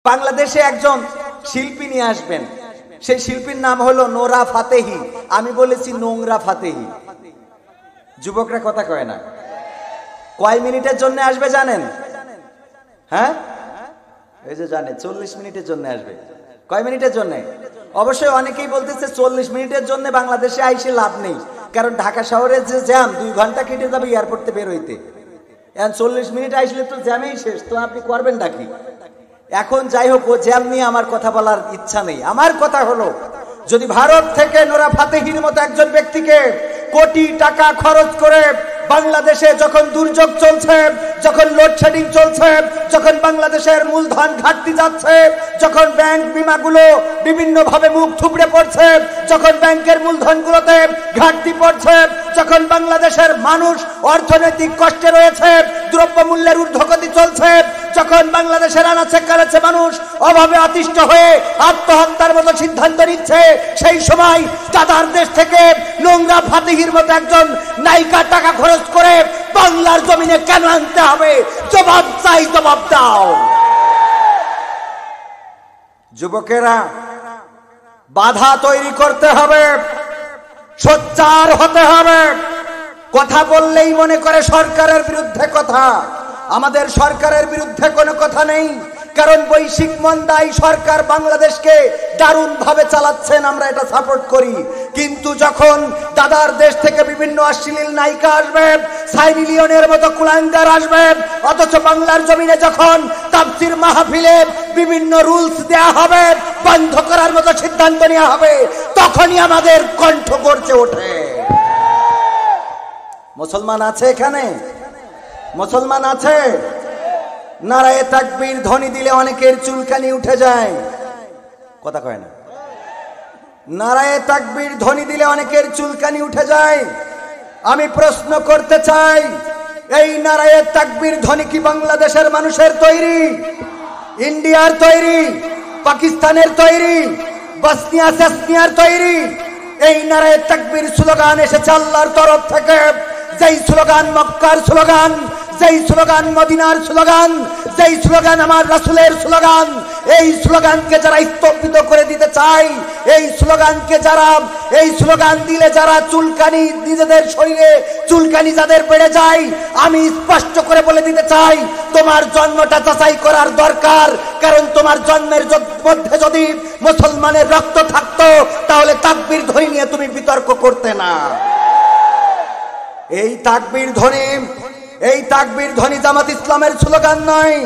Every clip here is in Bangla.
বাংলাদেশে একজন শিল্পী নিয়ে আসবেন, সেই শিল্পীর নাম হলো নোরা ফাতেহি। আমি বলেছি নোংরা ফাতেহি। যুবকরা কথা কয় না। কয় মিনিটের জন্য আসবে জানেন? হ্যাঁ, এই যে জানে 40 মিনিটের জন্য আসবে। কয় মিনিটের জন্য? অবশ্যই অনেকেই বলতেছে 40 মিনিটের জন্য বাংলাদেশে আইসে লাভ নেই, কারণ ঢাকা শহরের যে জ্যাম 2 ঘন্টা কেটে যাবে এয়ারপোর্টে বের হইতে। এখন 40 মিনিট আইসলে তো জ্যামেই শেষ, তো আপনি করবেন নাকি? এখন যাই হোক, ও জ্যাম নিয়ে আমার কথা বলার ইচ্ছা নেই। আমার কথা হলো, যদি ভারত থেকে নোরা ফাতেহির মতো একজন ব্যক্তিকে কোটি টাকা খরচ করে বাংলাদেশে যখন দুর্যোগ চলছে, যখন লোডশেডিং চলছে, যখন বাংলাদেশের মূলধন ঘাটতি যাচ্ছে, যখন ব্যাংক বিমাগুলো বিভিন্ন ভাবে মুখ থুবড়ে পড়ছে, যখন ব্যাংকের মূলধনগুলোতে ঘাটতি পড়ছে, যখন বাংলাদেশের মানুষ অর্থনৈতিক কষ্টে রয়েছে, দ্রব্যমূল্যের ঊর্ধ্বগতি চলছে, যখন বাংলাদেশের আনাচে কানাচে মানুষ অভাবে অতিষ্ঠ হয়ে আত্মহত্যার মতো সিদ্ধান্ত নিচ্ছে, সেই সময় দাদার দেশ থেকে নোংরা ফাতেহির মতো একজন নায়িকা টাকা খরচ করে বাংলার জমিনে কেন আনতে হবে? জবাব চাই, জবাব দাও। যুবকেরা, বাধা তৈরি করতে হবে, সোচ্চার হতে হবে। কথা বললেই মনে করে সরকারের বিরুদ্ধে কথা। আমাদের সরকারের বিরুদ্ধে কোনো কথা নেই, কারণ বৈশ্বিক মন্দায় সরকার বাংলাদেশকে দারুণ ভাবে চালাচ্ছেন, আমরা এটা সাপোর্ট করি। কিন্তু যখন দাদার দেশ থেকে বিভিন্ন অশ্লীল নায়িকা আসবে, সাইনি লিওনের মতো কুলাঙ্গার আসবে, অথচ বাংলার জমিনে যখন তাফসীর মাহফিলে বিভিন্ন রুলস দেয়া হবে, বন্ধ করার মতো সিদ্ধান্ত নেওয়া হবে, তখনই আমাদের কণ্ঠ গর্জে ওঠে। মুসলমান আছে এখানে? মুসলমান আছে? নারায়ে তাকবীর ধ্বনি দিলে অনেকের চুলকানি উঠে যায়। কথা কয় না। নারায়ে তাকবীর ধ্বনি দিলে অনেকের চুলকানি উঠে যায়। আমি প্রশ্ন করতে চাই, এই নারায়ে তাকবীর ধ্বনি কি বাংলাদেশের মানুষের তৈরি? ইন্ডিয়ার তৈরি? পাকিস্তানের তৈরি? বসনিয়া সেসনিয়ার তৈরি? এই নারায়ে তাকবীর স্লোগান এসেছে আল্লাহর তরফ থেকে। যেই স্লোগান মক্কার স্লোগান, যেই স্লোগান মদিনার স্লোগান, যেই স্লোগান আমার রাসূলের স্লোগান, এই স্লোগানকে যারা স্তম্ভিত করে দিতে চায়, এই স্লোগান দিলে যারা চুলকানি, নিজেদের শরীরে চুলকানি যাদের বেড়ে যায়, আমি স্পষ্ট করে বলে দিতে চাই, তোমার জন্মটা যাচাই করার দরকার। কারণ তোমার জন্মের মধ্যে যদি মুসলমানের রক্ত থাকতো, তাহলে তাকবীর ধ্বনি নিয়ে তুমি বিতর্ক করতে না। এই তাকবীর ধ্বনি জামাত ইসলামের স্লোগান নয়,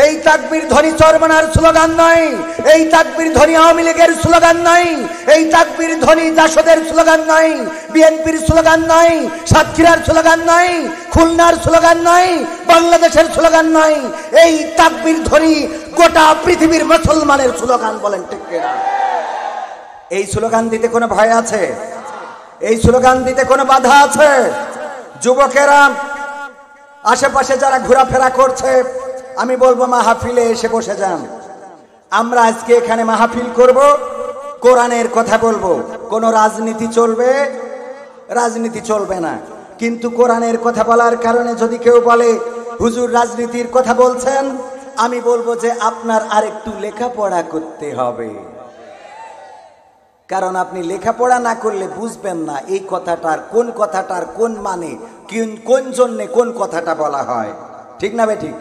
এই তাকবীর ধ্বনি চরমনার স্লোগান নয়, এই তাকবীর ধ্বনি আওয়ামী লীগের স্লোগান নয়, এই তাকবীর ধ্বনি জাসদের স্লোগান নয়, বিএনপির স্লোগান নয়, সাতক্ষীরার স্লোগান নয়, খুলনার স্লোগান নয়, বাংলাদেশের স্লোগান নয়। এই তাকবীর ধ্বনি গোটা পৃথিবীর মুসলমানের স্লোগান। বলেন ঠিক কিনা? এই স্লোগান দিতে কোনো ভয় আছে? এই স্লোগান দিতে কোনো বাধা আছে? যুবকেরা, আশেপাশে যারা ঘোরাফেরা করছে, আমি বলবো মাহফিলে এসে বসে যান। আমরা আজকে এখানে মাহফিল করব, কোরআনের কথা বলবো। কোনো রাজনীতি চলবে? রাজনীতি চলবে না। কিন্তু কোরআনের কথা বলার কারণে যদি কেউ বলে হুজুর রাজনীতির কথা বলছেন, আমি বলবো যে আপনার আরেকটু লেখাপড়া করতে হবে। কারণ আপনি লেখাপড়া না করলে বুঝবেন না এই কথাটার কোন মানে, কোন জন্যে কোন কথাটা বলা হয়। ঠিক না বে ঠিক?